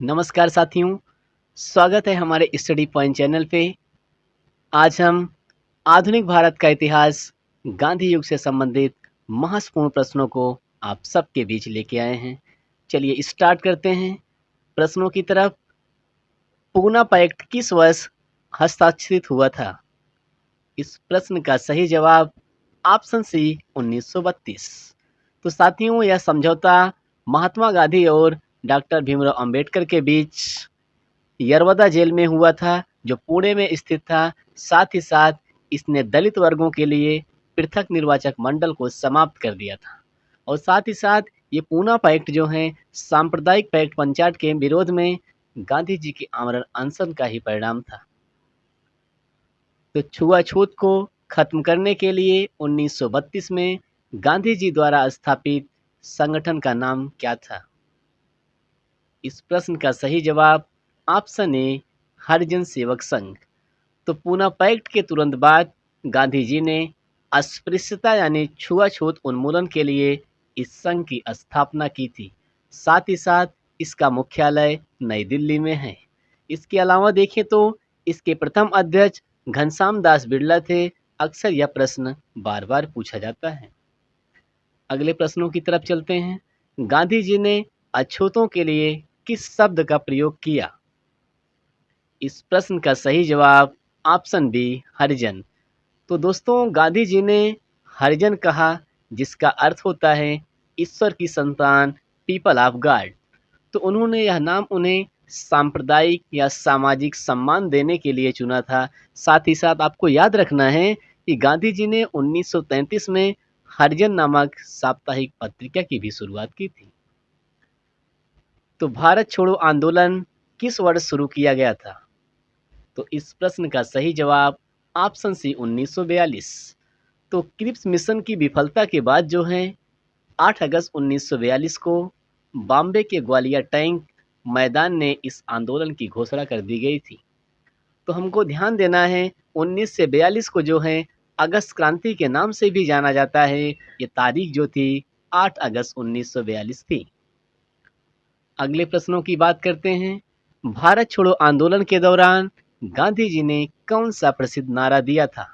नमस्कार साथियों, स्वागत है हमारे स्टडी पॉइंट चैनल पे। आज हम आधुनिक भारत का इतिहास, गांधी युग से संबंधित महत्वपूर्ण प्रश्नों को आप सबके बीच लेके आए हैं। चलिए स्टार्ट करते हैं प्रश्नों की तरफ। पूना पैक्ट किस वर्ष हस्ताक्षरित हुआ था? इस प्रश्न का सही जवाब ऑप्शन सी 1932। तो साथियों, यह समझौता महात्मा गांधी और डॉक्टर भीमराव अंबेडकर के बीच यरवदा जेल में हुआ था, जो पुणे में स्थित था। साथ ही साथ इसने दलित वर्गों के लिए पृथक निर्वाचक मंडल को समाप्त कर दिया था। और साथ ही साथ ये पूना पैक्ट जो है सांप्रदायिक पैक्ट पंचायत के विरोध में गांधी जी के आमरण अनशन का ही परिणाम था। तो छुआछूत को खत्म करने के लिए 1932 में गांधी जी द्वारा स्थापित संगठन का नाम क्या था? इस प्रश्न का सही जवाब ऑप्शन ए हरिजन सेवक संघ। तो पूना पैक्ट के तुरंत बाद गांधी जी ने अस्पृश्यता यानी छुआछूत उन्मूलन के लिए इस संघ की स्थापना की थी। साथ ही साथ इसका मुख्यालय नई दिल्ली में है। इसके अलावा देखें तो इसके प्रथम अध्यक्ष घनश्याम दास बिरला थे। अक्सर यह प्रश्न बार बार पूछा जाता है। अगले प्रश्नों की तरफ चलते हैं। गांधी जी ने अछूतों के लिए किस शब्द का प्रयोग किया? इस प्रश्न का सही जवाब ऑप्शन बी हरिजन। तो दोस्तों, गांधी जी ने हरिजन कहा, जिसका अर्थ होता है ईश्वर की संतान, पीपल ऑफ गॉड। तो उन्होंने यह नाम उन्हें सांप्रदायिक या सामाजिक सम्मान देने के लिए चुना था। साथ ही साथ आपको याद रखना है कि गांधी जी ने 1933 में हरिजन नामक साप्ताहिक पत्रिका की भी शुरुआत की थी। तो भारत छोड़ो आंदोलन किस वर्ष शुरू किया गया था? तो इस प्रश्न का सही जवाब ऑप्शन सी 1942। तो क्रिप्स मिशन की विफलता के बाद जो है 8 अगस्त 1942 को बॉम्बे के ग्वालियर टैंक मैदान ने इस आंदोलन की घोषणा कर दी गई थी। तो हमको ध्यान देना है 1942 को जो है अगस्त क्रांति के नाम से भी जाना जाता है। ये तारीख जो थी 8 अगस्त 1942 थी। अगले प्रश्नों की बात करते हैं। भारत छोड़ो आंदोलन के दौरान गांधी जी ने कौन सा प्रसिद्ध नारा दिया था?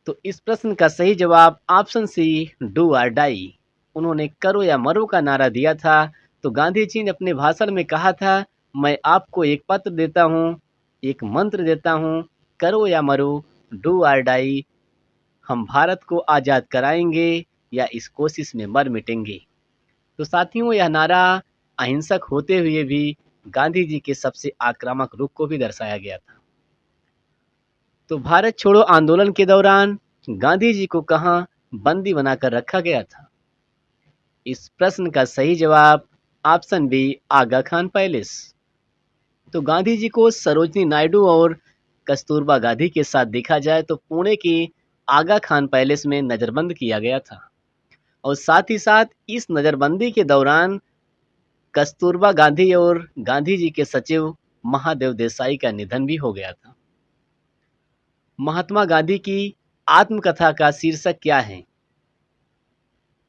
तो इस प्रश्न का सही जवाब ऑप्शन सी डू और डाई। उन्होंने करो या मरो का नारा दिया था। तो गांधी जी ने अपने भाषण में कहा था, मैं आपको एक पत्र देता हूँ, एक मंत्र देता हूँ, करो या मरो, डू और डाई। हम भारत को आज़ाद कराएंगे या इस कोशिश में मर मिटेंगे। तो साथियों, यह नारा अहिंसक होते हुए भी गांधी जी के सबसे आक्रामक रूप को भी दर्शाया गया था। तो भारत छोड़ो आंदोलन के दौरान गांधी जी को कहां बंदी बनाकर रखा गया था? इस प्रश्न का सही जवाब ऑप्शन बी आगा खान पैलेस। तो गांधी जी को सरोजनी नायडू और कस्तूरबा गांधी के साथ देखा जाए तो पुणे की आगा खान पैलेस में नजरबंद किया गया था। और साथ ही साथ इस नजरबंदी के दौरान कस्तूरबा गांधी और गांधी जी के सचिव महादेव देसाई का निधन भी हो गया था। महात्मा गांधी की आत्मकथा का शीर्षक क्या है?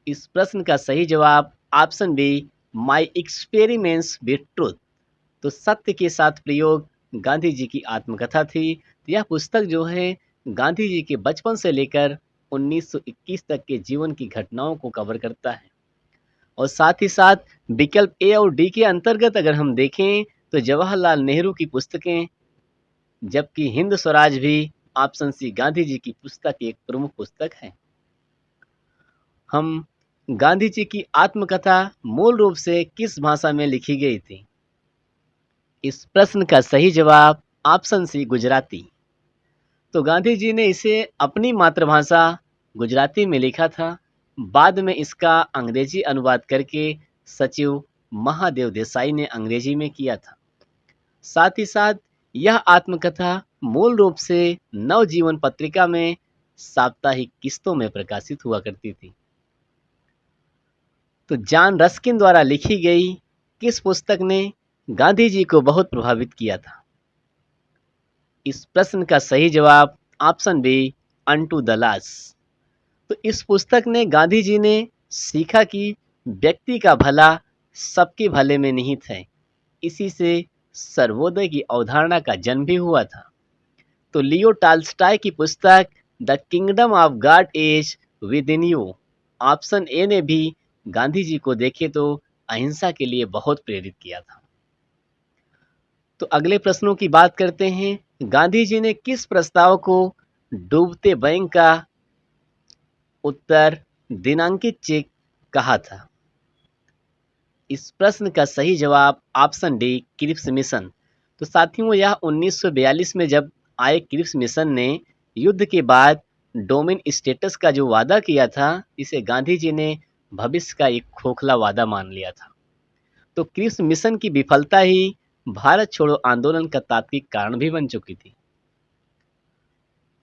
इस प्रश्न का सही जवाब option be my experiments with truth. तो सत्य के साथ प्रयोग गांधी जी की आत्मकथा थी। यह पुस्तक जो है गांधी जी के बचपन से लेकर 1921 तक के जीवन की घटनाओं को कवर करता है। और साथ ही साथ विकल्प ए और डी के अंतर्गत अगर हम देखें तो जवाहरलाल नेहरू की पुस्तकें, जबकि हिंद स्वराज भी ऑप्शन सी गांधी जी की पुस्तक एक प्रमुख पुस्तक है। हम गांधी जी की आत्मकथा मूल रूप से किस भाषा में लिखी गई थी? इस प्रश्न का सही जवाब ऑप्शन सी गुजराती। तो गांधी जी ने इसे अपनी मातृभाषा गुजराती में लिखा था। बाद में इसका अंग्रेजी अनुवाद करके सचिव महादेव देसाई ने अंग्रेजी में किया था। साथ ही साथ यह आत्मकथा मूल रूप से नवजीवन पत्रिका में साप्ताहिक किस्तों में प्रकाशित हुआ करती थी। तो जॉन रस्किन द्वारा लिखी गई किस पुस्तक ने गांधी जी को बहुत प्रभावित किया था? इस प्रश्न का सही जवाब option B unto the last. तो इस पुस्तक ने गांधी जी ने सीखा कि व्यक्ति का भला सबके भले में निहित है इसी से सर्वोदय की अवधारणा का जन्म भी हुआ था। तो लियो टॉल्स्टॉय की पुस्तक the kingdom of God is with in you, option A ने भी गांधी जी को देखे तो अहिंसा के लिए बहुत प्रेरित किया था। तो अगले प्रश्नों की बात करते हैं। गांधी जी ने किस प्रस्ताव को डूबते बैंक का उत्तर दिनांकित चेक कहा था? इस प्रश्न का सही जवाब ऑप्शन डी क्रिप्स मिशन। तो साथियों, यह 1942 में जब आए क्रिप्स मिशन ने युद्ध के बाद डोमेन स्टेटस का जो वादा किया था, इसे गांधी जी ने भविष्य का एक खोखला वादा मान लिया था। तो क्रिप्स मिशन की विफलता ही भारत छोड़ो आंदोलन का तात्विक कारण भी बन चुकी थी।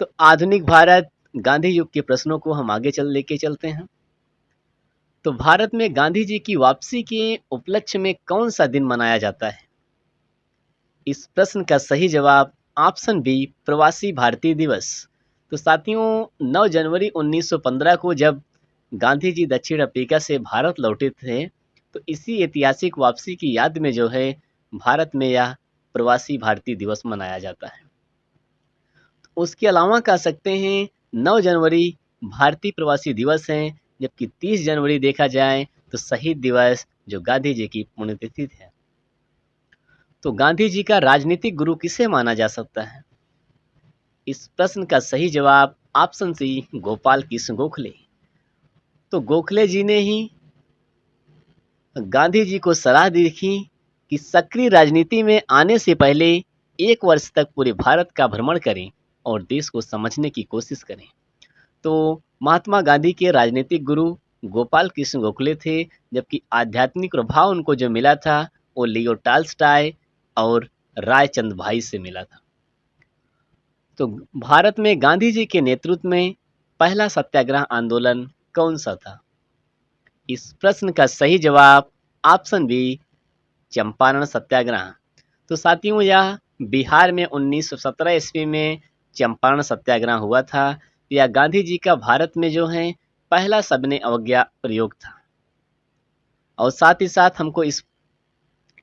तो आधुनिक भारत गांधी युग के प्रश्नों को हम आगे लेके चलते हैं। तो भारत में गांधी जी की वापसी के उपलक्ष्य में कौन सा दिन मनाया जाता है? इस प्रश्न का सही जवाब ऑप्शन बी प्रवासी भारतीय दिवस। तो साथियों, 9 जनवरी 1915 को जब गांधी जी दक्षिण अफ्रीका से भारत लौटे थे, तो इसी ऐतिहासिक वापसी की याद में जो है भारत में यह प्रवासी भारतीय दिवस मनाया जाता है। उसके अलावा कह सकते हैं 9 जनवरी भारतीय प्रवासी दिवस है, जबकि 30 जनवरी देखा जाए तो शहीद दिवस जो गांधी जी की पुण्यतिथि है। तो गांधी जी का राजनीतिक गुरु किसे माना जा सकता है? इस प्रश्न का सही जवाब ऑप्शन सी गोपाल कृष्ण गोखले। तो गोखले जी ने ही गांधी जी को सलाह दी थी कि सक्रिय राजनीति में आने से पहले 1 वर्ष तक पूरे भारत का भ्रमण करें और देश को समझने की कोशिश करें। तो महात्मा गांधी के राजनीतिक गुरु गोपाल कृष्ण गोखले थे, जबकि आध्यात्मिक प्रभाव उनको जो मिला था वो लियो टॉल्स्टॉय और रायचंद भाई से मिला था। तो भारत में गांधी जी के नेतृत्व में पहला सत्याग्रह आंदोलन कौन सा था? इस प्रश्न का सही जवाब ऑप्शन बी चंपारण सत्याग्रह। तो साथियों, यह बिहार में 1917 ईस्वी में चंपारण सत्याग्रह हुआ था। यह गांधी जी का भारत में जो है पहला सविनय अवज्ञा प्रयोग था। और साथ ही साथ हमको इस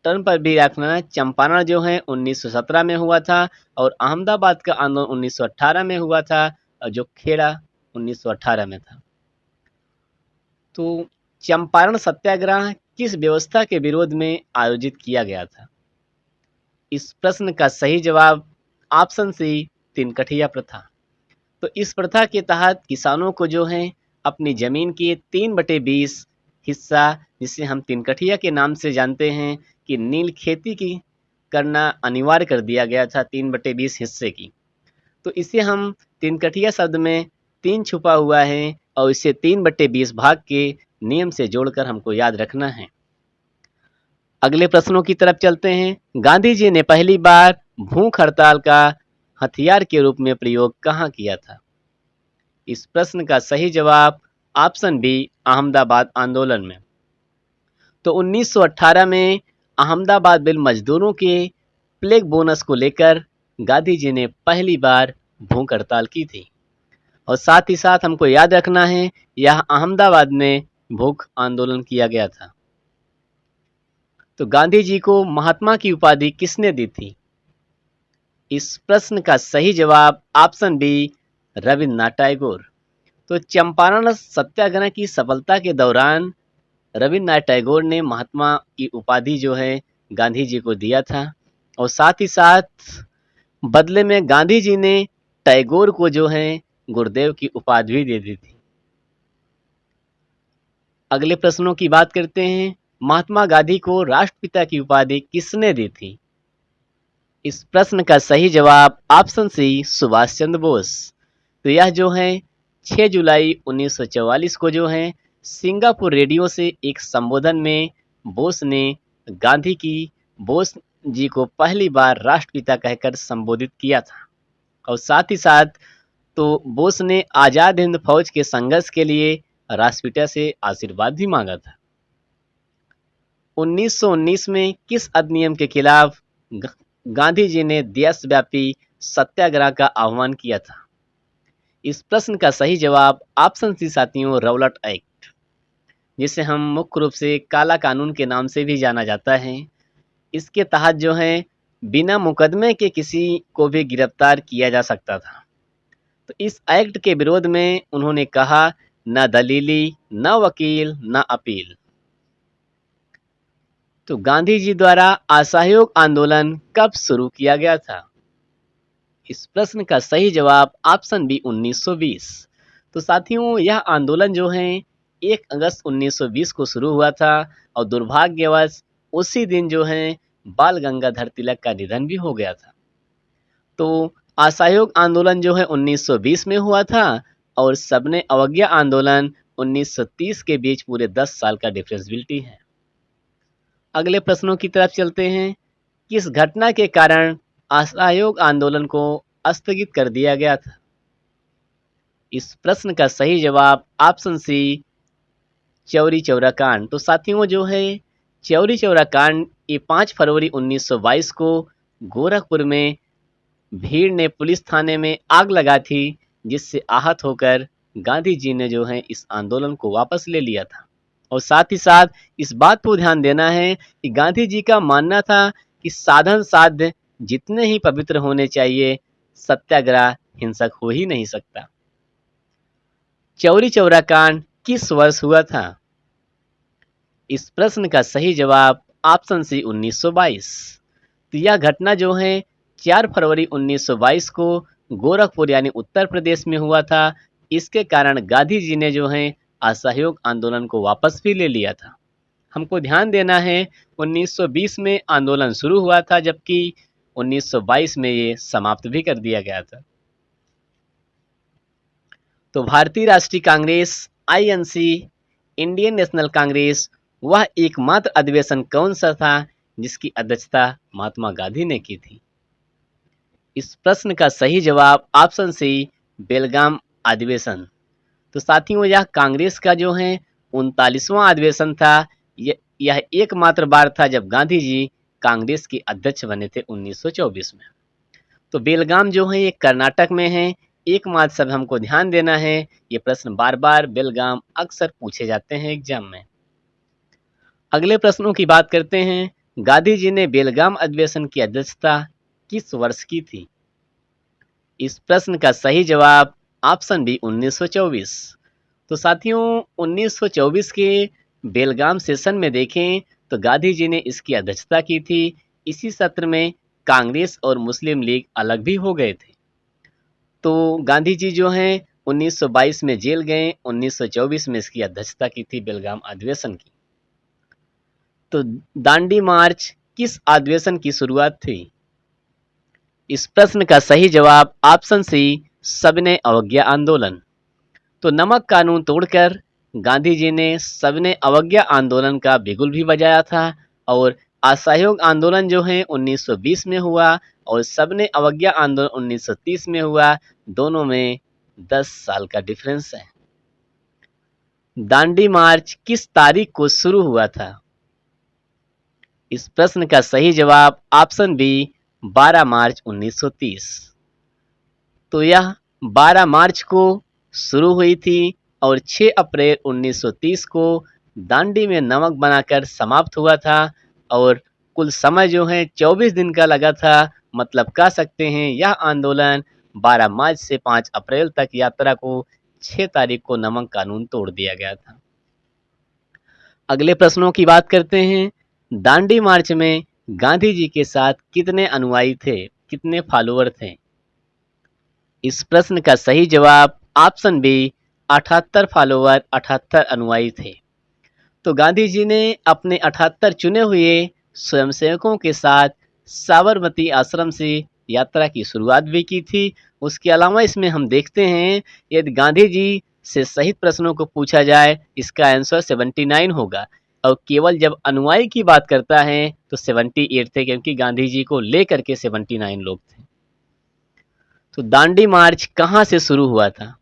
टर्म पर भी रखना है, चंपारण जो है 1917 में हुआ था और अहमदाबाद का आंदोलन 1918 में हुआ था, और जो खेड़ा 1918 में था। तो चंपारण सत्याग्रह किस व्यवस्था के विरोध में आयोजित किया गया था? इस प्रश्न का सही जवाब ऑप्शन सी तिनकठिया प्रथा। तो इस प्रथा के तहत किसानों को जो है अपनी जमीन के 3/20 हिस्सा, जिसे हम तिनकठिया के नाम से जानते हैं, कि नील खेती की करना अनिवार्य कर दिया गया था 3/20 हिस्से की। तो इसे हम तिनकठिया शब्द में 3 छुपा हुआ है और इसे 3/20 भाग के नियम से जोड़कर हमको याद रखना है। अगले प्रश्नों की तरफ चलते हैं। गांधी जी ने पहली बार भूख हड़ताल का हथियार के रूप में प्रयोग कहाँ किया था? इस प्रश्न का सही जवाब ऑप्शन बी अहमदाबाद आंदोलन में। तो 1918 में अहमदाबाद मिल मजदूरों के प्लेग बोनस को लेकर गांधी जी ने पहली बार भूख हड़ताल की थी। और साथ ही साथ हमको याद रखना है, यह अहमदाबाद में भूख आंदोलन किया गया था। तो गांधी जी को महात्मा की उपाधि किसने दी थी? इस प्रश्न का सही जवाब ऑप्शन बी रविन्द्रनाथ टैगोर। तो चंपारण सत्याग्रह की सफलता के दौरान रविन्द्रनाथ टैगोर ने महात्मा की उपाधि जो है गांधी जी को दिया था, और साथ ही साथ बदले में गांधी जी ने टैगोर को जो है गुरुदेव की उपाधि भी दे दी थी। अगले प्रश्नों की बात करते हैं। महात्मा गांधी को राष्ट्रपिता की उपाधि किसने दी थी? इस प्रश्न का सही जवाब ऑप्शन सी सुभाष चंद्र बोस। तो यह जो है 6 जुलाई 1944 को जो है सिंगापुर रेडियो से एक संबोधन में बोस ने बोस जी को पहली बार राष्ट्रपिता कहकर संबोधित किया था। और साथ ही साथ तो बोस ने आजाद हिंद फौज के संघर्ष के लिए राष्ट्रपिता से आशीर्वाद भी मांगा था। 1919 में किस अधिनियम के खिलाफ गांधी जी ने देशव्यापी सत्याग्रह का आह्वान किया था? इस प्रश्न का सही जवाब ऑप्शन सी साथियों रौलट एक्ट, जिसे हम मुख्य रूप से काला कानून के नाम से भी जाना जाता है। इसके तहत जो है बिना मुकदमे के किसी को भी गिरफ्तार किया जा सकता था। तो इस एक्ट के विरोध में उन्होंने कहा, न दलीली, न वकील, न अपील। तो गांधी जी द्वारा असहयोग आंदोलन कब शुरू किया गया था? इस प्रश्न का सही जवाब ऑप्शन बी 1920। तो साथियों, यह आंदोलन जो है 1 अगस्त 1920 को शुरू हुआ था और दुर्भाग्यवश उसी दिन जो है बाल गंगाधर तिलक का निधन भी हो गया था। तो असहयोग आंदोलन जो है 1920 में हुआ था और सबने अवज्ञा आंदोलन 1930 के बीच पूरे 10 साल का डिफरेंसबिलिटी है। अगले प्रश्नों की तरफ चलते हैं। किस घटना के कारण असहयोग आंदोलन को स्थगित कर दिया गया था? इस प्रश्न का सही जवाब ऑप्शन सी चौरी चौरा कांड। तो साथियों, जो है चौरी चौरा कांड ये 5 फरवरी 1922 को गोरखपुर में भीड़ ने पुलिस थाने में आग लगा थी, जिससे आहत होकर गांधी जी ने जो है इस आंदोलन को वापस ले लिया था। और साथ ही साथ इस बात पर ध्यान देना है कि गांधी जी का मानना था कि साधन साध्य जितने ही पवित्र होने चाहिए, सत्याग्रह हिंसक हो ही नहीं सकता। चौरी चौरा कांड किस वर्ष हुआ था? इस प्रश्न का सही जवाब ऑप्शन सी 1922। तो यह घटना जो है 4 फरवरी 1922 को गोरखपुर यानी उत्तर प्रदेश में हुआ था। इसके कारण गांधी जी ने जो है असहयोग आंदोलन को वापस भी ले लिया था। हमको ध्यान देना है 1920 में आंदोलन शुरू हुआ था, जबकि 1922 में ये समाप्त भी कर दिया गया था। तो भारतीय राष्ट्रीय Congress INC, Indian national Congress, वह एकमात्र अधिवेशन कौन सा था जिसकी अध्यक्षता महात्मा गांधी ने की थी? इस प्रश्न का सही जवाब ऑप्शन सी बेलगाम अधिवेशन। तो साथियों, यह कांग्रेस का जो है 39वां अधिवेशन था। यह एकमात्र बार था जब गांधी जी कांग्रेस के अध्यक्ष बने थे 1924 में। तो बेलगाम जो है ये कर्नाटक में है। एकमात्र सब हमको ध्यान देना है, ये प्रश्न बार बार बेलगाम अक्सर पूछे जाते हैं एग्जाम में। अगले प्रश्नों की बात करते हैं। गांधी जी ने बेलगाम अधिवेशन की अध्यक्षता किस वर्ष की थी? इस प्रश्न का सही जवाब ऑप्शन बी 1924। तो साथियों, 1924 के बेलगाम सेशन में देखें तो गांधी जी ने इसकी अध्यक्षता की थी। इसी सत्र में कांग्रेस और मुस्लिम लीग अलग भी हो गए थे। तो गांधी जी जो हैं 1922 में जेल गए, 1924 में इसकी अध्यक्षता की थी बेलगाम अधिवेशन की। तो दांडी मार्च किस अधिवेशन की शुरुआत थी? इस प्रश्न का सही जवाब ऑप्शन सी सविनय अवज्ञा आंदोलन। तो नमक कानून तोड़कर गांधी जी ने सविनय अवज्ञा आंदोलन का बिगुल भी बजाया था और असहयोग आंदोलन जो है 1920 में हुआ और सविनय अवज्ञा आंदोलन 1930 में हुआ। दोनों में 10 साल का डिफरेंस है। दांडी मार्च किस तारीख को शुरू हुआ था? इस प्रश्न का सही जवाब ऑप्शन बी 12 मार्च 1930। तो यह 12 मार्च को शुरू हुई थी और 6 अप्रैल 1930 को दांडी में नमक बनाकर समाप्त हुआ था और कुल समय जो है 24 दिन का लगा था। मतलब कह सकते हैं यह आंदोलन 12 मार्च से 5 अप्रैल तक यात्रा को 6 तारीख को नमक कानून तोड़ दिया गया था। अगले प्रश्नों की बात करते हैं। दांडी मार्च में गांधी जी के साथ कितने अनुयायी थे, कितने फॉलोअर थे? इस प्रश्न का सही जवाब ऑप्शन बी 78 फॉलोअर, 78 अनुयायी थे। तो गांधी जी ने अपने 78 चुने हुए स्वयंसेवकों के साथ साबरमती आश्रम से यात्रा की शुरुआत भी की थी। उसके अलावा इसमें हम देखते हैं यदि गांधी जी से सहित प्रश्नों को पूछा जाए इसका आंसर 79 होगा और केवल जब अनुयायी की बात करता है तो 78 थे, क्योंकि गांधी जी को लेकर के 79 लोग थे। तो दांडी मार्च कहां से शुरू हुआ था?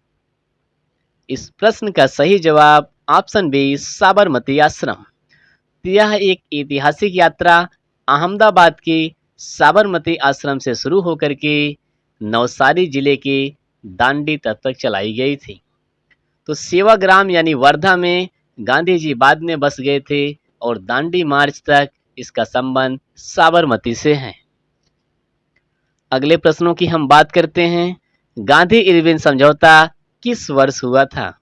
इस प्रश्न का सही जवाब ऑप्शन बी साबरमती आश्रम। यह एक ऐतिहासिक यात्रा अहमदाबाद के साबरमती आश्रम से शुरू होकर के नवसारी जिले के दांडी तक चलाई गई थी। तो सेवाग्राम यानी वर्धा में गांधी जी बाद में बस गए थे और दांडी मार्च तक इसका संबंध साबरमती से है। अगले प्रश्नों की हम बात करते हैं। गांधी इरविन समझौता किस वर्ष हुआ था?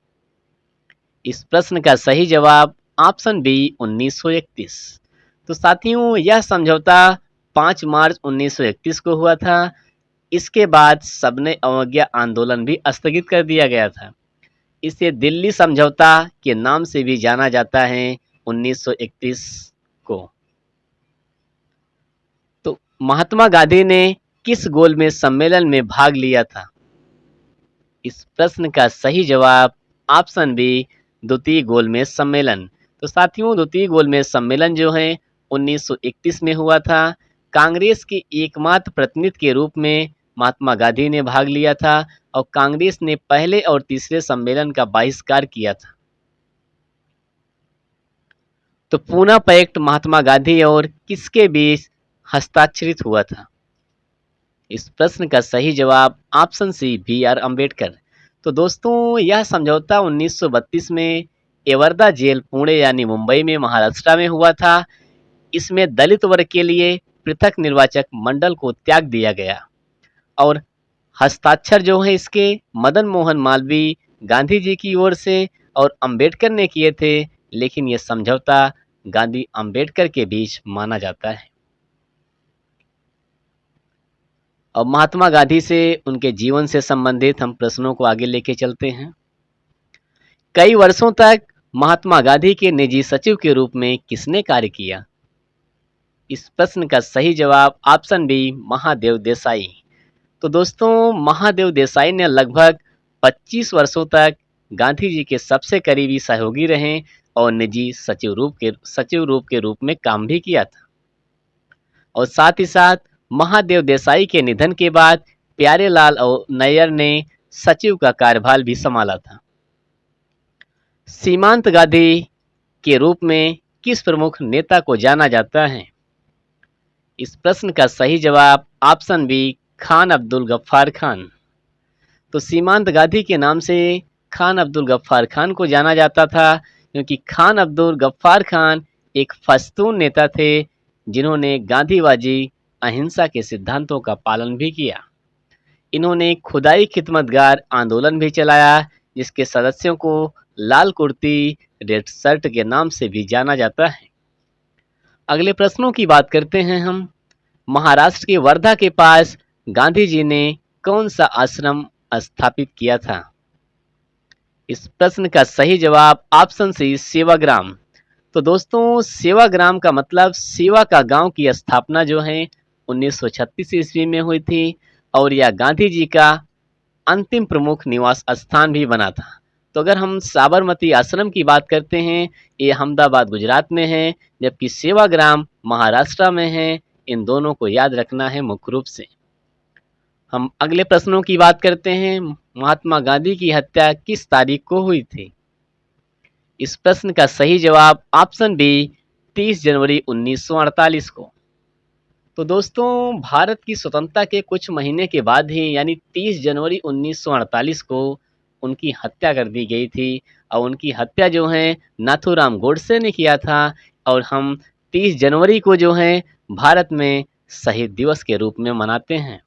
इस प्रश्न का सही जवाब ऑप्शन बी 1931। तो साथियों, यह समझौता 5 मार्च 1931 को हुआ था। इसके बाद सबने अवज्ञा आंदोलन भी स्थगित कर दिया गया था। इसे दिल्ली समझौता के नाम से भी जाना जाता है 1931 को। तो महात्मा गांधी ने किस गोलमेज सम्मेलन में भाग लिया था? इस प्रश्न का सही जवाब ऑप्शन बी द्वितीय गोलमेज सम्मेलन। तो साथियों, द्वितीय गोलमेज सम्मेलन जो है 1931 में हुआ था। कांग्रेस के एकमात्र प्रतिनिधि के रूप में महात्मा गांधी ने भाग लिया था और कांग्रेस ने पहले और तीसरे सम्मेलन का बहिष्कार किया था। तो पूना पैक्ट महात्मा गांधी और किसके बीच हस्ताक्षरित हुआ था? इस प्रश्न का सही जवाब option C B R Ambedkar. तो दोस्तों, यह समझौता 1932 में एवर्दा जेल पुणे यानी मुंबई में महाराष्ट्र में हुआ था। इसमें दलित वर्ग के लिए पृथक निर्वाचक मंडल को त्याग दिया गया और हस्ताक्षर जो है इसके मदन मोहन मालवीय गांधी जी की ओर से और अंबेडकर ने किए थे, लेकिन यह समझौता गांधी अंबेडकर के बीच माना जाता है। अब महात्मा गांधी से उनके जीवन से संबंधित हम प्रश्नों को आगे लेके चलते हैं। कई वर्षों तक महात्मा गांधी के निजी सचिव के रूप में किसने कार्य किया? इस प्रश्न का सही जवाब ऑप्शन बी महादेव देसाई। तो दोस्तों, महादेव देसाई ने लगभग 25 वर्षों तक गांधी जी के सबसे करीबी सहयोगी रहे और निजी सचिव रूप के रूप में काम भी किया था। और साथ ही साथ महादेव देसाई के निधन के बाद प्यारेलाल नैयर ने सचिव का कार्यभार भी संभाला था। सीमांत गांधी के रूप में किस प्रमुख नेता को जाना जाता है? इस प्रश्न का सही जवाब ऑप्शन बी खान अब्दुल गफ्फार खान। तो सीमांत गांधी के नाम से खान अब्दुल गफ्फार खान को जाना जाता था, क्योंकि खान अब्दुल गफ्फार खान एक पश्तून नेता थे जिन्होंने गांधीवादी अहिंसा के सिद्धांतों का पालन भी किया। इन्होंने खुदाई खिदमतगार आंदोलन भी चलाया, जिसके सदस्यों को लाल कुर्ती रेड शर्ट के नाम से भी जाना जाता है। अगले प्रश्नों की बात करते हैं हम। महाराष्ट्र के वर्धा के पास गांधी जी ने कौन सा आश्रम स्थापित किया था? इस प्रश्न का सही जवाब ऑप्शन सी सेवाग्राम। तो दोस्तों, सेवाग्राम का मतलब सेवा का गांव की स्थापना जो है 1936 ईस्वी में हुई थी और यह गांधी जी का अंतिम प्रमुख निवास स्थान भी बना था। तो अगर हम साबरमती आश्रम की बात करते हैं, ये अहमदाबाद गुजरात में है, जबकि सेवाग्राम महाराष्ट्र में है। इन दोनों को याद रखना है मुख्य रूप से। हम अगले प्रश्नों की बात करते हैं। महात्मा गांधी की हत्या किस तारीख को हुई थी? इस प्रश्न का सही जवाब ऑप्शन बी 30 जनवरी 1948 को। तो दोस्तों, भारत की स्वतंत्रता के कुछ महीने के बाद ही यानी 30 जनवरी 1948 को उनकी हत्या कर दी गई थी और उनकी हत्या जो है नाथूराम गोडसे ने किया था और हम 30 जनवरी को जो है भारत में शहीद दिवस के रूप में मनाते हैं।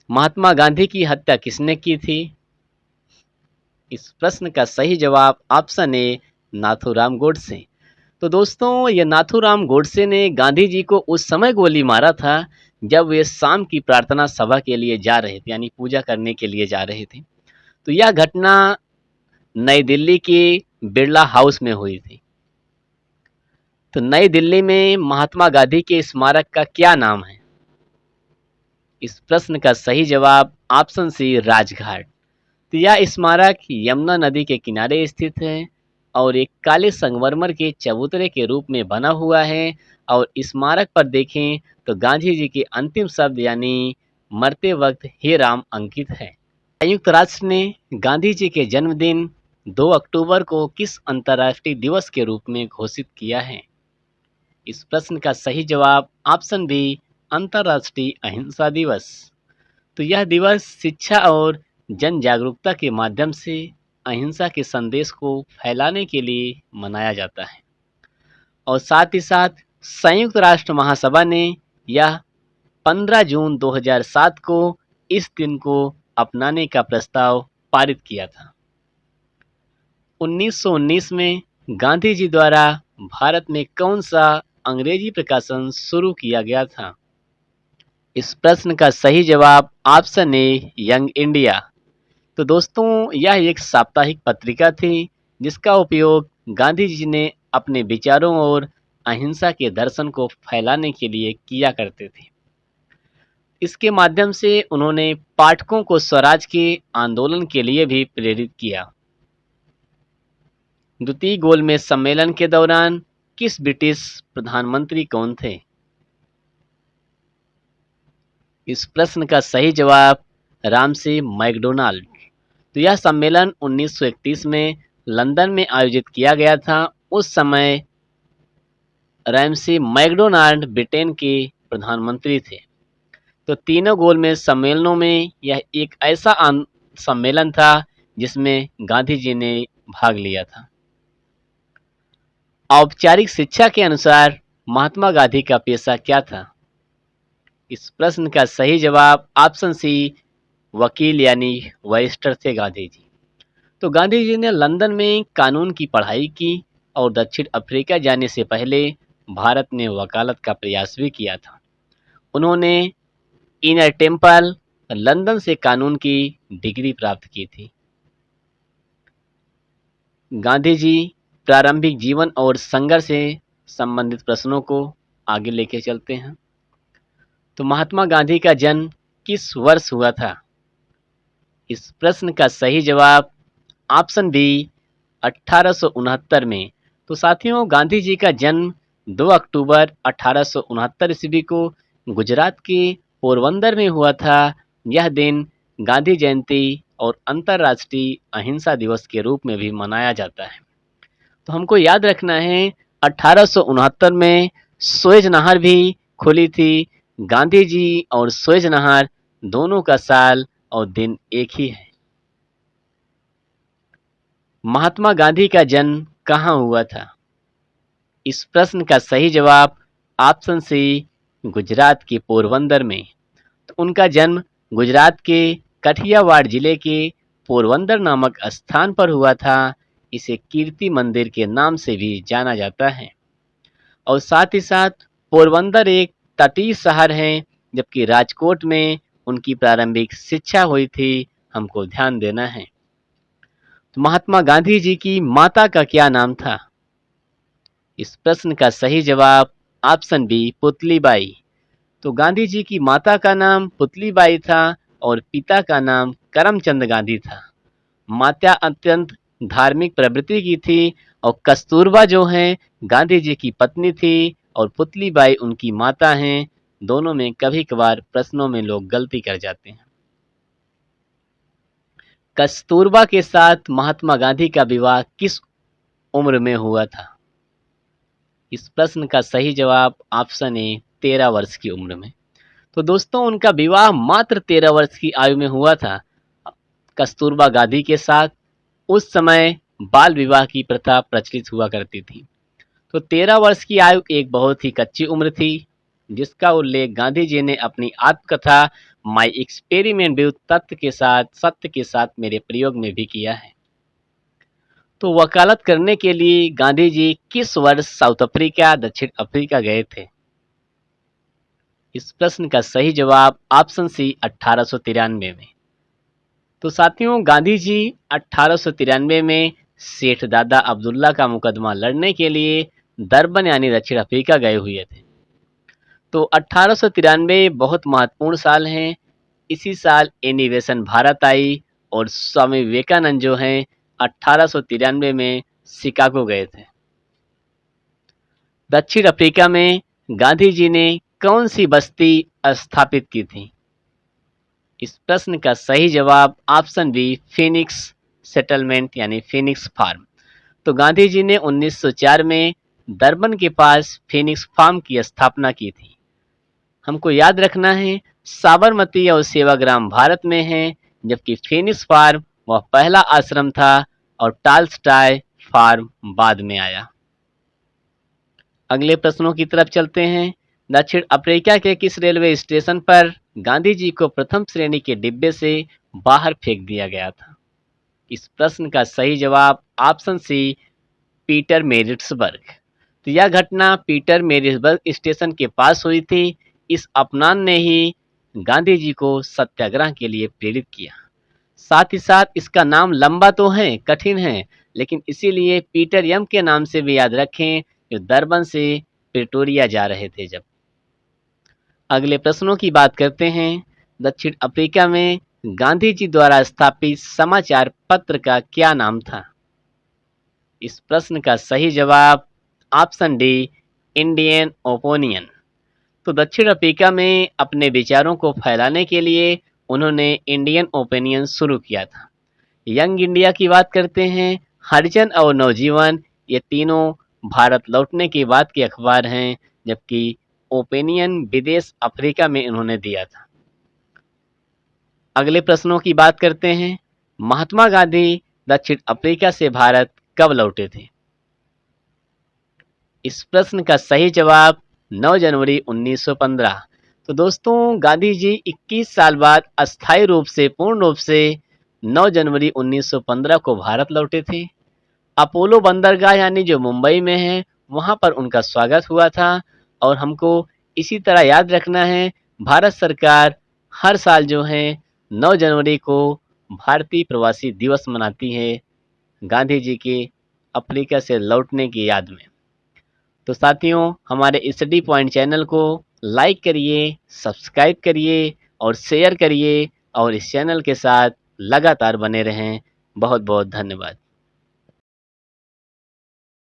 महात्मा गांधी की हत्या किसने की थी? इस प्रश्न का सही जवाब ऑप्शन ए नाथूराम गोडसे। तो दोस्तों, ये नाथूराम गोडसे ने गांधी जी को उस समय गोली मारा था जब वे शाम की प्रार्थना सभा के लिए जा रहे थे, यानी पूजा करने के लिए जा रहे थे। तो यह घटना नई दिल्ली के बिरला हाउस में हुई थी। तो नई दिल्ली में महात्मा गांधी के स्मारक का क्या नाम है? इस प्रश्न का सही जवाब ऑप्शन सी राजघाट। तो यह स्मारक यमुना नदी के किनारे स्थित है और एक काले संगमरमर के चबूतरे के रूप में बना हुआ है और स्मारक पर देखें तो गांधी जी के अंतिम शब्द यानी मरते वक्त हे राम अंकित है। संयुक्त राष्ट्र ने गांधी जी के जन्मदिन 2 अक्टूबर को किस अंतर्राष्ट्रीय दिवस के रूप में घोषित किया है? इस प्रश्न का सही जवाब ऑप्शन बी अंतर्राष्ट्रीय अहिंसा दिवस। तो यह दिवस शिक्षा और जन जागरूकता के माध्यम से अहिंसा के संदेश को फैलाने के लिए मनाया जाता है। और साथ ही साथ संयुक्त राष्ट्र महासभा ने यह 15 जून 2007 को इस दिन को अपनाने का प्रस्ताव पारित किया था। 1919 में गांधी जी द्वारा भारत में कौन सा अंग्रेजी प्रकाशन शुरू किया गया था? इस प्रश्न का सही जवाब ऑप्शन ए यंग इंडिया। तो दोस्तों यह एक साप्ताहिक पत्रिका थी जिसका उपयोग गांधी जी ने अपने विचारों और अहिंसा के दर्शन को फैलाने के लिए किया करते थे। इसके माध्यम से उन्होंने पाठकों को स्वराज के आंदोलन के लिए भी प्रेरित किया। द्वितीय गोलमेज सम्मेलन के दौरान किस ब्रिटिश प्रधानमंत्री कौन थे? इस प्रश्न का सही जवाब रामसे मैकडोनाल्ड। तो यह सम्मेलन 1931 में लंदन में आयोजित किया गया था। उस समय रामसे मैकडोनाल्ड ब्रिटेन के प्रधानमंत्री थे। तो तीनों गोलमेज सम्मेलनों में यह एक ऐसा सम्मेलन था जिसमें गांधी जी ने भाग लिया था। औपचारिक शिक्षा के अनुसार महात्मा गांधी का पेशा क्या था? इस प्रश्न का सही जवाब ऑप्शन सी वकील यानी बैरिस्टर थे गांधी जी। तो गांधी जी ने लंदन में कानून की पढ़ाई की और दक्षिण अफ्रीका जाने से पहले भारत में वकालत का प्रयास भी किया था। उन्होंने इनर टेम्पल लंदन से कानून की डिग्री प्राप्त की थी। गांधी जी प्रारंभिक जीवन और संघर्ष से संबंधित प्रश्नों को आगे लेके चलते हैं। तो महात्मा गांधी का जन्म किस वर्ष हुआ था? इस प्रश्न का सही जवाब ऑप्शन बी 1869 में। तो साथियों गांधी जी का जन्म 2 अक्टूबर 1869 ईस्वी को गुजरात के पोरबंदर में हुआ था। यह दिन गांधी जयंती और अंतर्राष्ट्रीय अहिंसा दिवस के रूप में भी मनाया जाता है। तो हमको याद रखना है 1869 में सुएज नहर भी खुली थी। गांधी जी और सुएज नहर दोनों का साल और दिन एक ही है। महात्मा गांधी का जन्म कहाँ हुआ था? इस प्रश्न का सही जवाब ऑप्शन सी गुजरात के पोरबंदर में। तो उनका जन्म गुजरात के कठियावाड़ जिले के पोरबंदर नामक स्थान पर हुआ था। इसे कीर्ति मंदिर के नाम से भी जाना जाता है। और साथ ही साथ पोरबंदर एक तटीय शहर है, जबकि राजकोट में उनकी प्रारंभिक शिक्षा हुई थी। हमको ध्यान देना है। तो महात्मा गांधी जी की माता का क्या नाम था? इस प्रश्न का सही जवाब ऑप्शन बी पुतलीबाई। तो गांधी जी की माता का नाम पुतलीबाई था और पिता का नाम करमचंद गांधी था। माता अत्यंत धार्मिक प्रवृत्ति की थी और कस्तूरबा जो हैं गांधी जी की पत्नी थी और पुतलीबाई उनकी माता हैं। दोनों में कभी कभार प्रश्नों में लोग गलती कर जाते हैं। कस्तूरबा के साथ महात्मा गांधी का विवाह किस उम्र में हुआ था? इस प्रश्न का सही जवाब ऑप्शन ए 13 वर्ष की उम्र में। तो दोस्तों उनका विवाह मात्र 13 वर्ष की आयु में हुआ था कस्तूरबा गांधी के साथ। उस समय बाल विवाह की प्रथा प्रचलित हुआ करती थी। तो 13 वर्ष की आयु एक बहुत ही कच्ची उम्र थी, जिसका उल्लेख गांधी जी ने अपनी आत्मकथा माई एक्सपेरिमेंट विद तथ्य के साथ सत्य के साथ मेरे प्रयोग में भी किया है। तो वकालत करने के लिए गांधी जी किस वर्ष साउथ अफ्रीका दक्षिण अफ्रीका गए थे? इस प्रश्न का सही जवाब ऑप्शन सी 1893 में। तो साथियों गांधी जी 1893 में सेठ दादा अब्दुल्ला का मुकदमा लड़ने के लिए दरबन यानी दक्षिण अफ्रीका गए हुए थे। तो 1893 बहुत महत्वपूर्ण साल है। इसी साल एनी बेसेंट भारत आई और स्वामी विवेकानंद जो हैं 1893 में शिकागो गए थे। दक्षिण अफ्रीका में गांधी जी ने कौन सी बस्ती स्थापित की थी? इस प्रश्न का सही जवाब ऑप्शन बी फिनिक्स सेटलमेंट यानी फिनिक्स फार्म। तो गांधी जी ने 1904 में दरबन के पास फिनिक्स फार्म की स्थापना की थी। हमको याद रखना है साबरमती और सेवाग्राम भारत में है, जबकि फिनिक्स फार्म वह पहला आश्रम था और टाल्स्टॉय फार्म बाद में आया। अगले प्रश्नों की तरफ चलते हैं। दक्षिण अफ्रीका के किस रेलवे स्टेशन पर गांधी जी को प्रथम श्रेणी के डिब्बे से बाहर फेंक दिया गया था? इस प्रश्न का सही जवाब ऑप्शन सी, पीटर मेरिट्सबर्ग। तो यह घटना पीटर मेरिट्सबर्ग स्टेशन के पास हुई थी। इस अपमान ने ही गांधी जी को सत्याग्रह के लिए प्रेरित किया। साथ ही साथ इसका नाम लंबा तो है, कठिन है, लेकिन इसीलिए पीटर यम के नाम से भी याद रखें, जो दरबन से प्रिटोरिया जा रहे थे जब। अगले प्रश्नों की बात करते हैं। दक्षिण अफ्रीका में गांधी जी द्वारा स्थापित समाचार पत्र का क्या नाम था? इस प्रश्न का सही जवाब ऑप्शन डी, इंडियन ओपिनियन। तो दक्षिण अफ्रीका में अपने विचारों को फैलाने के लिए उन्होंने इंडियन ओपिनियन शुरू किया था। यंग इंडिया की बात करते हैं, हरिजन और नवजीवन, ये तीनों भारत लौटने के बाद के अखबार हैं, जबकि ओपिनियन विदेश अफ्रीका में उन्होंने दिया था। अगले प्रश्नों की बात करते हैं। महात्मा गांधी दक्षिण अफ्रीका से भारत कब लौटे थे? इस प्रश्न का सही जवाब 9 जनवरी 1915। तो दोस्तों, गांधी जी 21 साल बाद अस्थायी रूप से पूर्ण रूप से 9 जनवरी 1915 को भारत लौटे थे। अपोलो बंदरगाह यानी जो मुंबई में है, वहां पर उनका स्वागत हुआ था। और हमको इसी तरह याद रखना है, भारत सरकार हर साल जो है 9 जनवरी को भारतीय प्रवासी दिवस मनाती है, गांधी जी के अफ्रीका से लौटने की याद में। तो साथियों, हमारे स्टडी पॉइंट चैनल को लाइक करिए, सब्सक्राइब करिए और शेयर करिए, और इस चैनल के साथ लगातार बने रहें। बहुत बहुत धन्यवाद।